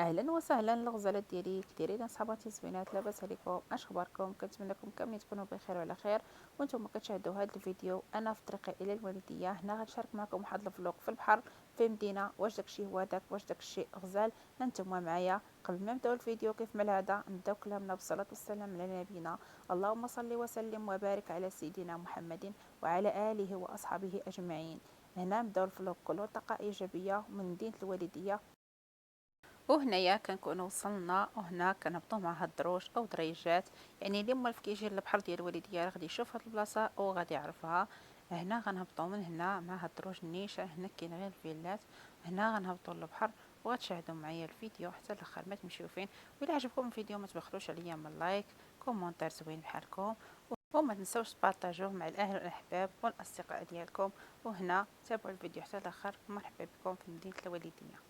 اهلا وسهلا الغزالات ديالي كديرين صحباتي زوينات، لاباس عليكم؟ اش اخباركم؟ كنتمنىكم كاملين تكونوا بخير وعلى خير وانتم كتشاهدوا هذا الفيديو. انا في طريقي الى الوالديه، هنا غنشارك معكم واحد الفلوق في البحر في مدينه. واش داكشي هو داك؟ واش داكشي غزال؟ هانتوما معايا. قبل ما نبداو الفيديو كيف ما العاده نبداو كلامنا بالصلاه والسلام على نبينا. اللهم صل وسلم وبارك على سيدنا محمد وعلى اله واصحابه اجمعين. هنا نبداو الفلوق كله طاقه ايجابيه من مدينه الوالديه. وهنايا كنكونوا وصلنا، وهنا كنهبطوا مع هاد الدروج او دريجات. يعني اللي موالف كيجي للبحر ديال الوالديه غادي يشوف هاد البلاصه وغادي يعرفها. هنا غنهبطوا من هنا مع هاد الدروج النيشه، هنا كاين غير الفيلات. هنا غنهبطوا للبحر وغتشاهدوا معايا الفيديو حتى الاخر، ما تمشيو فين. وإلا عجبكم الفيديو ما تبخلوش عليا من لايك، كومونتير زوين بحالكم، وما تنساوش تبارطاجوه مع الاهل والاحباب والاصدقاء ديالكم. وهنا تابعوا الفيديو حتى الاخر. مرحبا بكم في مدينه الوالديه.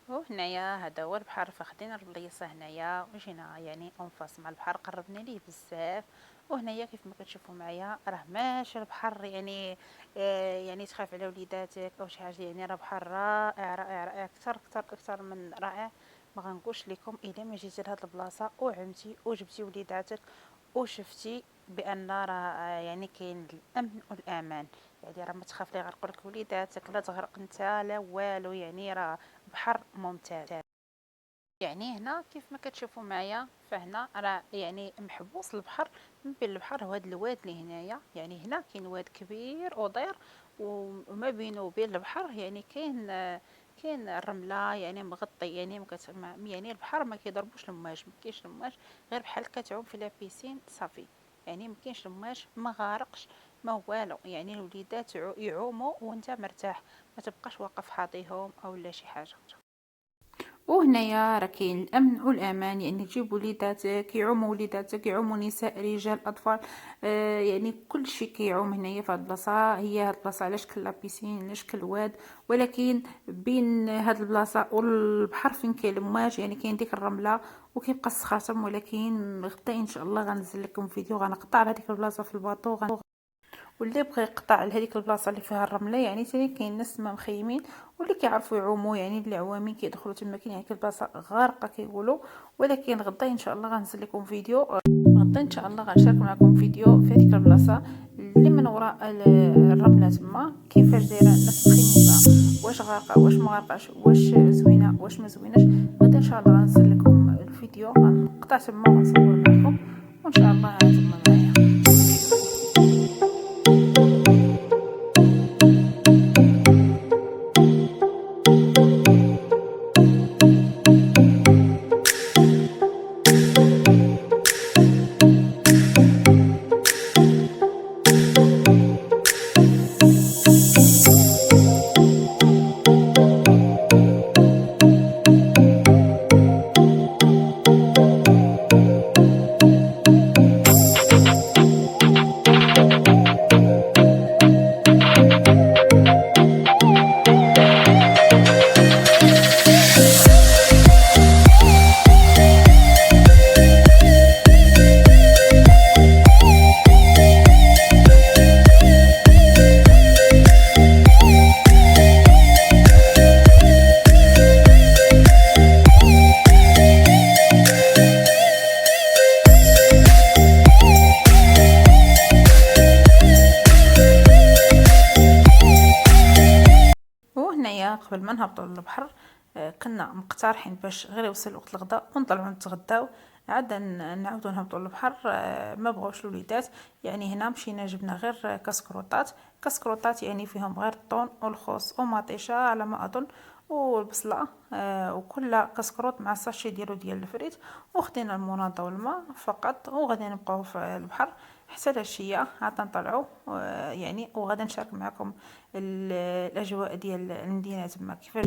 وهنايا هذا هو البحر، فخدينا البليصه هنايا وجينا يعني اونفاس مع البحر، قربنا ليه بزاف. وهنايا كيف ما كتشوفوا معايا راه ماشي البحر يعني يعني تخاف على وليداتك او شي حاجه، يعني راه بحر رائع رائع رائع، اكثر اكثر اكثر من رائع. ما غنقولش لكم الا ما جيتي لهاد البلاصه وعمتي وجبتي وليداتك وشفتي بان راه يعني كاين الامن والامان. يعني راه ما تخاف لا يغرقوا لك وليداتك، لا تغرق انت، لا والو، يعني راه بحر ممتاز. يعني هنا كيف ما كتشوفوا معايا، فهنا راه يعني محبوس البحر من بين البحر وهذا الواد اللي هنايا. يعني هنا كاين واد كبير ودير، وما بينه وبين البحر يعني كاين الرمله يعني مغطي، يعني يعني البحر ما كيضربوش المواج، ما كاينش المواج، غير بحال كتعوم في لابيسين صافي. يعني ما كاينش المواج، ما غارقش، ما والو. يعني الوليدات يعوموا وانت مرتاح، ما تبقاش واقف حاضيهم او لا شي حاجه. وهنايا راه كاين الامن والامان، يعني تجيب وليداتك يعوموا، وليداتك يعوموا، نساء رجال اطفال، يعني كل شيء كيعوم هنايا في هاد البلاصه. هي هاد البلاصه على شكل لابيسين، على شكل واد، ولكن بين هاد البلاصه والبحر فين كاين المواج يعني كاين ديك الرمله وكيبقى الصخاتم. ولكن غدا ان شاء الله غنزل لكم فيديو غنقطع على هذيك البلاصه في الباطو، واللي بغى يقطع لهذيك البلاصه اللي فيها الرمله. يعني تاني كاين ناس تما مخيمين واللي كيعرفوا يعوموا، يعني العوامين كيدخلوا تما. كاين يعني البلاصه غارقه كيقولوا. ولكن غدا ان شاء الله غنزل لكم فيديو، غدا ان شاء الله غنشارك معكم فيديو في هذيك البلاصه اللي من وراء الرمله تما كيفاش دايره الناس مخيمين فيها، واش غارقه واش ما غارقاش، واش زوينه واش ما زويناش. غدا ان شاء الله غنزل لكم الفيديو، غنقطع تما وغنصور معكم، وان شاء الله هانتوما معايا. وهنايا قبل ما نهبطوا للبحر كنا مقترحين باش غير يوصل وقت الغداء ونطلعوا نتغداو عاد نعاودوا نهبطوا للبحر. ما بغاوش الوليدات. يعني هنا مشينا جبنا غير كسكروطات. كسكروطات يعني فيهم غير الطون والخوص ومطيشه على ما اظن والبصله، وكل كسكروط مع ساشي ديال الفريت. وخدينا المناضه والماء فقط، وغادي نبقاو في البحر حتى العشيه عاد نطلعوا. يعني وغادي نشارك معكم الاجواء ديال المدينه تما كيفاش.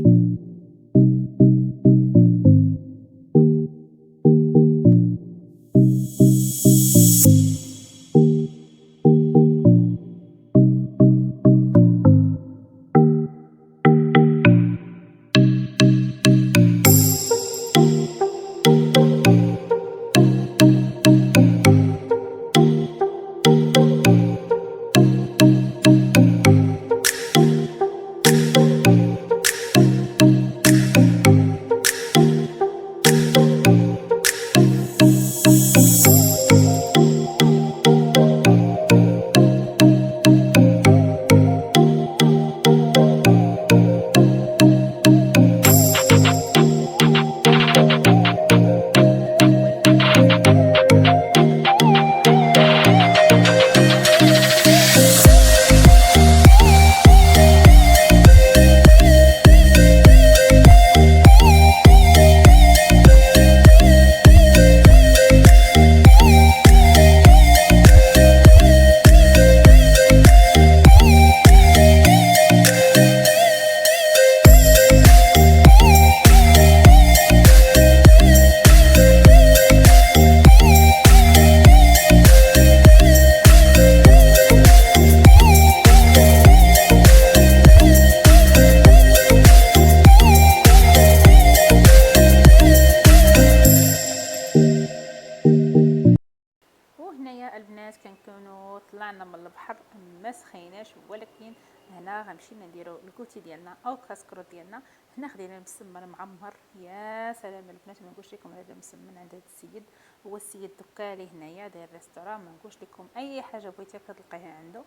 البنات كنكونوا طلعنا من البحر ما سخيناش، ولكن هنا غنمشيو نديرو الكوتي ديالنا او كاسكروط ديالنا. هنا خدينا المسمن معمر، يا سلام البنات، ما نقولش لكم على هذا المسمن عند هذا السيد. هو السيد دكالي هنايا داير ريستوران، ما نقولش لكم اي حاجه بغيتيها كتلقايها عنده.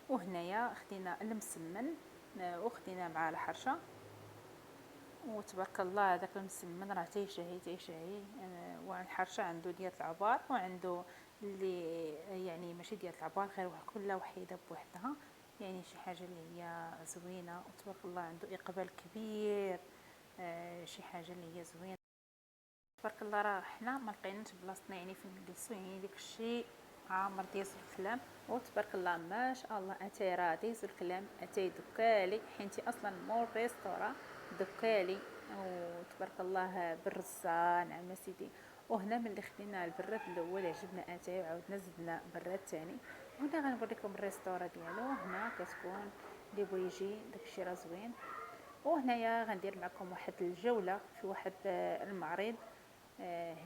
وهنايا خدينا المسمن وخدينا مع الحرشه، وتبارك الله هذاك المسمن راه تيشهي تيشهي. والحرشه عنده ديال العبار، وعنده اللي يعني ماشي ديال العبار، غير كل وحيده بوحدها، يعني شي حاجه اللي هي زوينه. وتبارك الله عنده اقبال كبير، شي حاجه اللي هي زوينه تبارك الله. راه حنا ما لقيناش بلاصتنا يعني فين نجلسو، يعني داك الشيء عامر ديز الكلام. وتبارك الله ما شاء الله اتاي راه ديز الكلام، اتاي دكالي حينتي اصلا مول ريستورا دكالي. وتبارك الله برزه نعم سيدي. وهنا ملي خدينا البراد الاول عجبنا اتاي، وعاودنا زدنا براد ثاني. وهنا غنوريكم الريستورا ديالو. هنا كتكون اللي بغى يجي داكشي راه زوين. وهنايا غندير معكم واحد الجوله في واحد المعرض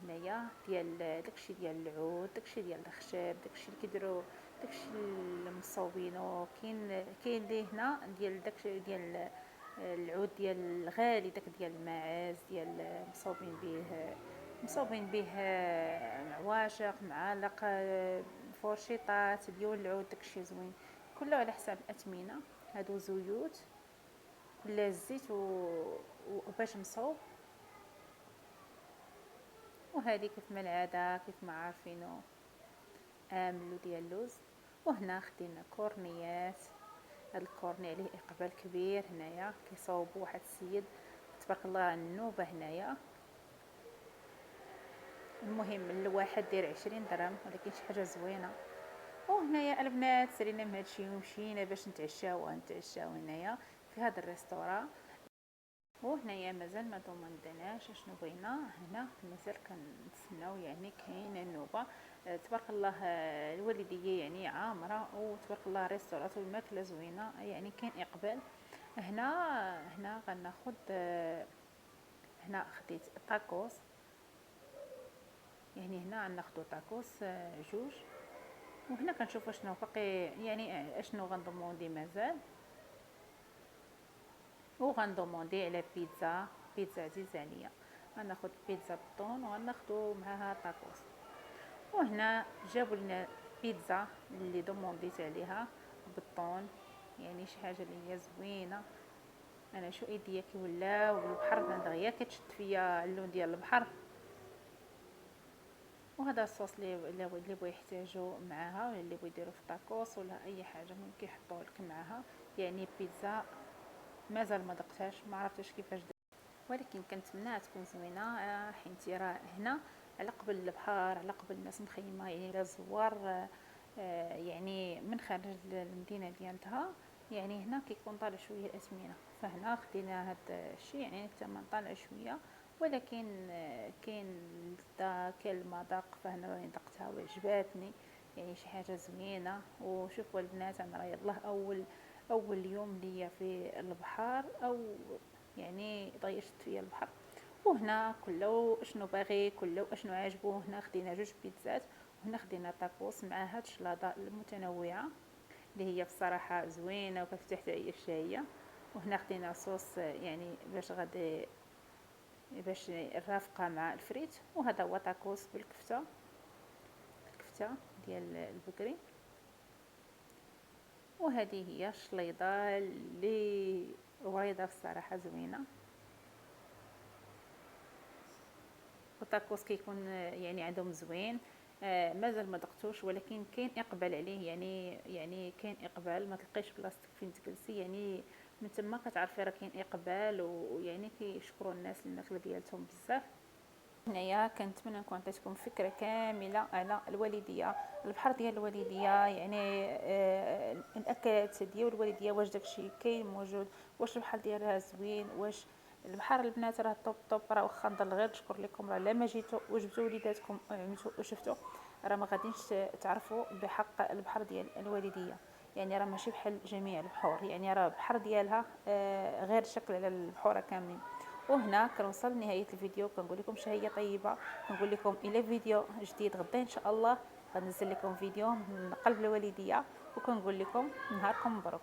هنايا ديال داكشي ديال العود، داكشي ديال الخشب، داكشي اللي كيديروا، داكشي المصوبينو. كاين اللي هنا ديال داكشي ديال العود ديال الغالي، داك ديال الماعز ديال مصوبين به معواشق، معالق، فورشيطات ديال العود، داكشي زوين كله على حساب الاثمنه. هادو زيوت كلها الزيت وباش مصوب. وهذه كيف ما العاده كيف ما عارفينو املو ديال اللوز. وهنا خدينا كورنيات، هاد الكورني عليه اقبال كبير. هنايا كيصاوبوا واحد السيد تبارك الله النوبه هنايا. المهم الواحد داير 20 درهم، ولكن شي حاجه زوينه. وهنايا البنات سالينا من هادشي ومشينا باش نتعشاو هنايا في هذا الريستوران. وهنايا مازال ما ضمناش شنو بغينا، هنا مازال كنتسناو يعني كاين النوبه. تبارك الله الوالديه يعني عامره، وتبارك الله ريستورات والماكله زوينه، يعني كاين اقبال. هنا غناخد هنا خديت طاكوس، يعني هنا غناخدو طاكوس جوج. وهنا كنشوفوا شنو باقي يعني اشنو غنضموندي مازال. وغندوموندي على بيتزا عزيزه عليا. غناخد بيتزا بالطون وغناخدو معاها طاكوس. وهنا جابوا لنا بيتزا اللي دومونديت عليها بالطون، يعني شي حاجه اللي هي زوينه. انا شو ايديا كي ولاو البحر دغيا كتشد فيا اللون ديال البحر. وهذا الصوص اللي بغا يحتاجو معاها، ولا اللي بغا يديرو في طاكوس ولا اي حاجه ممكن يحطوه لك معاها. يعني بيتزا مازال ما دقتهاش، ما عرفتش كيفاش ولكن كنتمناها تكون زوينه. حينتي راه هنا على قبل البحر، على قبل الناس مخيمه، يعني الزوار يعني من خارج المدينه ديالتها، يعني هنا كيكون طالع شويه الاثمنه. فهنا خدينا هذا الشيء، يعني الثمن طالع شويه، ولكن كاين اللذة كاين المذاق. فهنا راني ذقتها وعجباتني، يعني شي حاجه زوينه. وشوفوا البنات انا راه يلاه اول يوم ليا في البحر، او يعني ضيشت فيا البحر. وهنا كله اشنو باغي، كله اشنو عاجبو. هنا خدينا جوج بيتزات، وهنا خدينا طاكوس مع هاد الشلاضه المتنوعه اللي هي بصراحه زوينه وكتفتح حتى الشهيه. وهنا خدينا صوص يعني باش الرافقه مع الفريت. وهذا هو طاكوس بالكفته، الكفته ديال البقري. وهذه هي الشليضه اللي وريضه بصراحه زوينه. الطاكوس كيكون يعني عندهم زوين. مازال ما دقتوش، ولكن كاين اقبال عليه، يعني كاين اقبال، ما تلقيش بلاصتك فين تجلسي، يعني من تما كتعرفي راه كاين اقبال. ويعني كيشكروا الناس الماكله ديالتهم بزاف. هنايا كنتمنى نكون عطيتكم فكره كامله على الوالديه، البحر ديال الوالديه، يعني الاكلات ديال الوالديه، واش داكشي كاين موجود، واش البحر ديالها زوين، واش البحر البنات راه طوب. راه واخا نضل غير نشكر لكم، راه لا ما جيتو وجبتوا وليداتكم وعملتوا وشفتوا، راه ما غاديش تعرفوا بحق البحر ديال الوالديه. يعني راه ماشي بحال جميع البحور، يعني راه البحر ديالها غير شكل على البحور كاملين. وهنا كنوصل لنهايه الفيديو، كنقول لكم شهيه طيبه، كنقول لكم الى فيديو جديد غدا ان شاء الله. غنزل لكم فيديو من قلب الوالديه وكنقول لكم نهاركم مبروك.